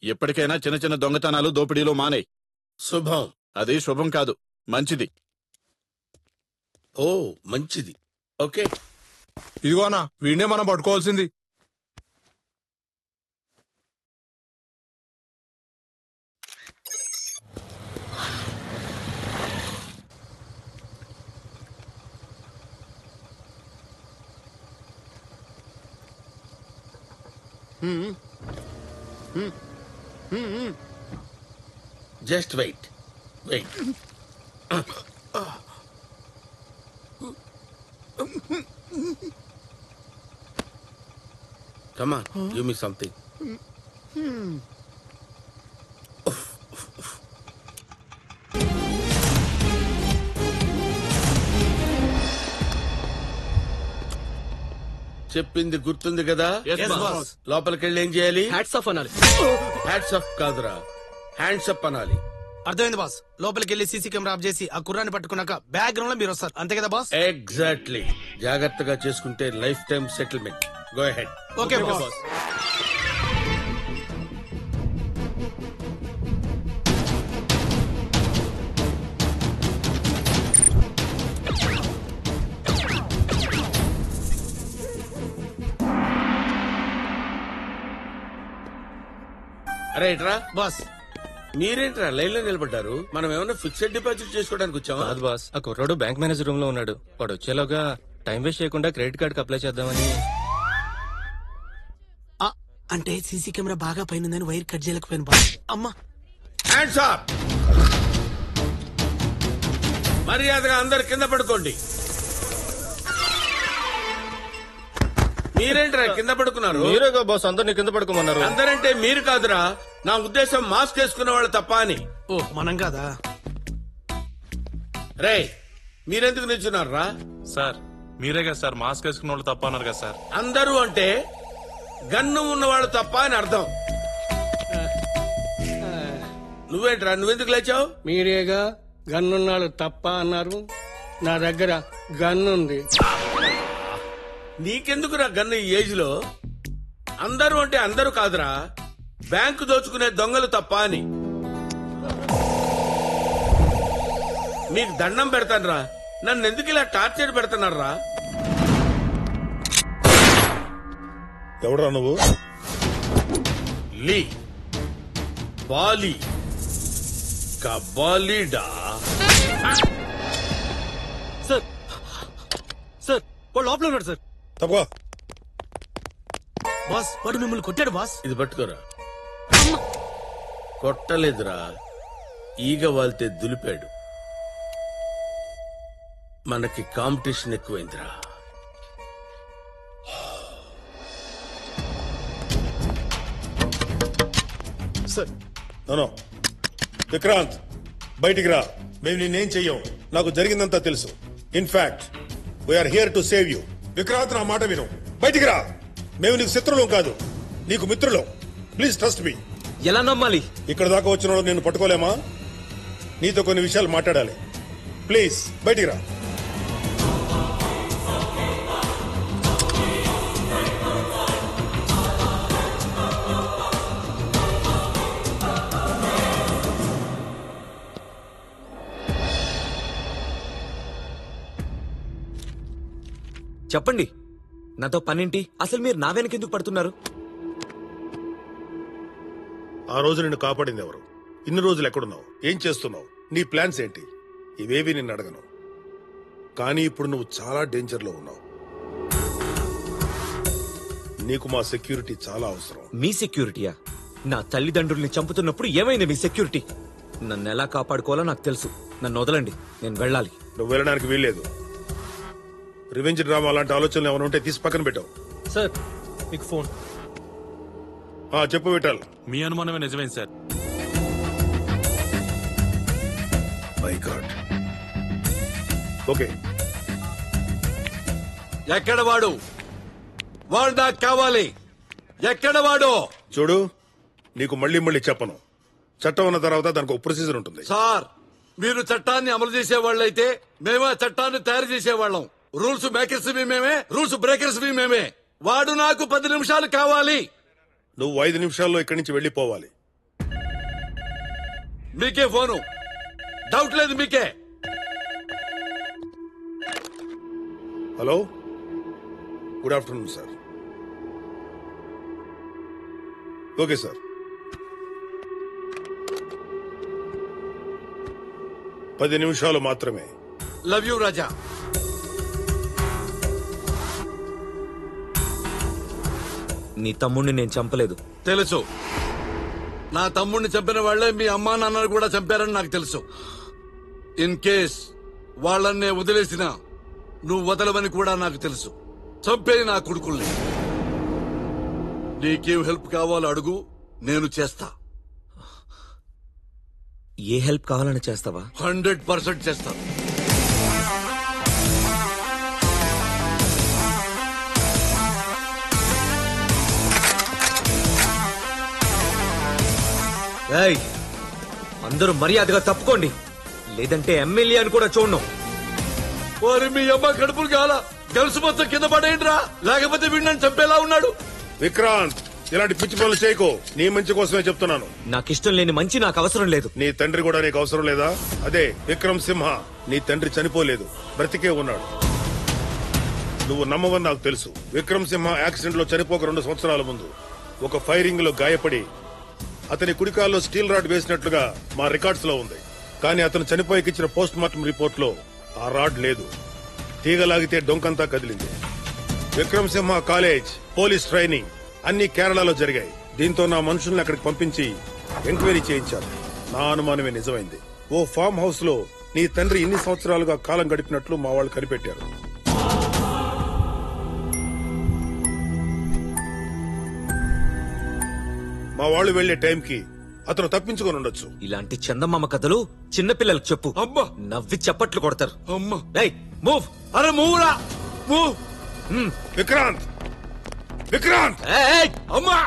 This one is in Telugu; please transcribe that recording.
ఎప్పటికైనా చిన్న చిన్న దొంగతనాలు దోపిడీలు మానే. శుభం. అది శుభం కాదు, మంచిది. ఓ మంచిది. ఓకే ఇదిగోనా వీడినే మనం పట్టుకోవాల్సింది. Just wait. Come on, give me something. చెప్పింది గుర్తుంది కదా? లోపలికి వెళ్ళి ఏం చేయాలి? హ్యాట్స్ ఆఫ్ అనాలి. హ్యాట్స్ ఆఫ్ కాదురా, హ్యాండ్స్ అప్ అనాలి. అర్థమైంది బాస్. లోపలికి వెళ్ళి సీసీ కెమెరా ఆఫ్ చేసి ఆ కుర్రాన్ని పట్టుకున్నాక బ్యాక్గ్రౌండ్ లో మీరు వస్తారు, అంతే కదా బాస్? ఎగ్జాక్ట్లీ. జాగ్రత్తగా చేసుకుంటే life time settlement. Go ahead. Okay boss. అరే ఇట్రా. బాస్ మీరేంట్రా లైన్ లో నిలబడ్డారు? మనం ఏమన్నా ఫిక్స్డ్ డిపాజిట్ చేసుకోవడానికి వచ్చామా? కాదు బాస్, ఆ కుర్రాడు బ్యాంక్ మేనేజర్ రూమ్ లో ఉన్నాడు. వాడు వచ్చేలోగా టైం వేస్ట్ చేయకుండా క్రెడిట్ కార్డ్ అప్లై చేద్దామని. అంటే సీసీ కెమెరా బాగా పైన వైర్ కట్ చేయలేకపోయాను బాస్. అమ్మా హ్యాండ్స్ అప్. మర్యాదగా అందరు కింద పడుకోండి. మీరేంట్రా కింద పడుకున్నారు? మీరేగా బాస్ అందరినీ కింద పడుకోమన్నారు. అందరంటే మీరు కాదురా, నా ఉద్దేశం మాస్క్ వేసుకున్న వాళ్ళు తప్ప అని. ఓ మనం కాదా? రే మీరెందుకు నిల్చున్నారా? సార్ మీరే కదా సార్ మాస్క్ వేసుకున్న వాళ్ళు తప్ప అన్నారు కదా సార్. అందరూ అంటే గన్ను ఉన్నవాళ్ళు తప్ప అని అర్థం. నువ్వేంట్రా, నువ్వెందుకు లేచావు? మీరేగా గన్నున్నాడు తప్ప అన్నారు. నా దగ్గర గన్నుంది. నీకెందుకురా గన్ను ఈ ఏజ్ లో? అందరూ అంటే అందరూ కాదురా, బ్యాంకు దోచుకునే దొంగలు తప్ప అని. మీకు దండం పెడతానురా, నన్ను ఎందుకు ఇలా టార్చర్ పెడుతున్నారా? ఎవడా నువ్వు? లీ బాలి కబాలీడా. సార్ సార్ వాడు లోపల ఉన్నాడు సార్. తప్పగా బాస్ వాడు మిమ్మల్ని కొట్టాడు బాస్. ఇది పట్టుకోరా. కొట్టలేదురా, ఈగ వాళ్తే దులిపాడు. మనకి కాంపిటీషన్ ఎక్కువైందిరా. సార్ నో విక్రాంత్ బయటికి రా. మేము నిన్నేం చెయ్యం, నాకు జరిగిందంతా తెలుసు. In fact we are here to save you. Vikrant నా మాట విను, బయటికి రా. మేము నీకు శత్రువులం కాదు, నీకు మిత్రులం. Please trust me. ఎలా నమ్మాలి? ఇక్కడ దాకా వచ్చిన వాళ్ళు నేను పట్టుకోలేమా? నీతో కొన్ని విషయాలు మాట్లాడాలి. ప్లీజ్ బయటికి రా. చెప్పండి, నాతో పనేంటి? అసలు మీరు నా వెనకెందుకు పడుతున్నారు? ఆ రోజు నిన్ను కాపాడింది ఎవరు? ఇన్ని రోజులు ఎక్కడున్నావు? ఏం చేస్తున్నావు? నీ ప్లాన్స్ ఏంటి? ఇవేవి నిన్ను అడగను. కానీ ఇప్పుడు నువ్వు చాలా డేంజర్ లో ఉన్నావు. నీకు మా సెక్యూరిటీ చాలా అవసరం. మీ సెక్యూరిటీయా? నా తల్లిదండ్రుల్ని చంపుతున్నప్పుడు ఏమైంది మీ సెక్యూరిటీ? నన్ను ఎలా కాపాడుకోవాలో నాకు తెలుసు. నన్ను వదలండి, నేను వెళ్ళాలి. నువ్వు వెళ్ళడానికి వీల్లేదు. రివెంజ్ డ్రామా అలాంటి ఆలోచనలు ఏమైనా ఉంటే తీసి పక్కన పెట్టావు. సార్ మీకు ఫోన్. చెప్పు విఠల్. మీ అనుమానమే నిజమేం సార్? My God. ఓకే, ఎక్కడ వాడు? వాడు నాకు కావాలి. ఎక్కడ వాడు? చూడు, నీకు మళ్ళీ మళ్ళీ చెప్పను. చట్టం ఉన్న తర్వాత దానికి ఒక ప్రొసీజర్ ఉంటుంది. సార్, మీరు చట్టాన్ని అమలు చేసేవాళ్ళైతే మేమే ఆ చట్టాన్ని తయారు చేసేవాళ్ళం. రూల్స్ మేకర్స్ మేమే, రూల్స్ బ్రేకర్స్ మేమే. వాడు నాకు 10 నిమిషాలు కావాలి. నువ్వు 5 నిమిషాల్లో ఇక్కడి నుంచి వెళ్లిపోవాలి. మీకే ఫోను. డౌట్ లేదు మీకే. Hello, good afternoon sir. Okay sir. పది నిమిషాలు మాత్రమే. లవ్ యూ రాజా. నీ తమ్ముడిని నేను చంపలేదు. తెలుసు. నా తమ్ముడిని చంపిన వాళ్లే మీ అమ్మా నాన్నలు కూడా చంపారని నాకు తెలుసు. ఇన్ కేస్ వాళ్ళన్నే వదిలేసినా నువ్వు వదలవని కూడా నాకు తెలుసు. చంపే నా కొడుకుల్ని. నీకేం హెల్ప్ కావాలో అడుగు, నేను చేస్తా. ఏ హెల్ప్ కావాలని చేస్తావా? 100% చేస్తాను. ఏయ్, అందరూ మర్యాదగా తప్పుకోండి, లేదంటే ఎమ్మెల్యే అని కూడా చూడను. ఓరి మీ అమ్మ కడుపులు కాల గెలుసు మొత్తం కింద పడేయండిరా, లేకపోతే వీడిని చంపేలా ఉన్నాడు. విక్రాంత్, ఇలాంటి పిచ్చి పనులు చేయకో. నీ మంచి కోసమే చెప్తున్నాను. నాకిష్టం లేని మంచి నాకు అవసరం లేదు. నీ తండ్రి కూడా నీకు అవసరం లేదా? అదే విక్రమ్ సింహ. నీ తండ్రి చనిపోలేదు, బ్రతికే ఉన్నాడు. నువ్వు నమ్మవని నాకు తెలుసు. విక్రమ్ సింహ యాక్సిడెంట్ లో చనిపోక 2 సంవత్సరాల ముందు ఒక ఫైరింగ్ లో గాయపడి అతని కుడికాల్లో స్టీల్ రాడ్ వేసినట్లుగా మా రికార్డ్స్ లో ఉంది. కానీ అతను చనిపోయికిచ్చిన పోస్ట్ మార్టం రిపోర్ట్ లో ఆ రాడ్ లేదు. తీగలాగితే డొంకంతా కదిలింది. విక్రమ్ సింహ కాలేజ్, పోలీస్ ట్రైనింగ్ అన్ని కేరళలో జరిగాయి. దీంతో నా మనుషుల్ని అక్కడికి పంపించి ఎంక్వైరీ చేయించాను. నా అనుమానమే నిజమైంది. ఓ ఫామ్ హౌస్ లో నీ తండ్రి ఇన్ని సంవత్సరాలుగా కాలం గడిపినట్లు మా వాళ్ళు కనిపెట్టారు. మా వాళ్ళు వెళ్లే టైంకి అతను తప్పించుకొని ఉండొచ్చు. ఇలాంటి చందమామ కథలు చిన్నపిల్లలకు చెప్పు. అబ్బా, నవ్వి చప్పట్లు కొడతారు. అమ్మ. ఏయ్, మూవ్. అరే మూవురా, మూవ్. విక్రాంత్, విక్రాంత్, ఏయ్, అమ్మా.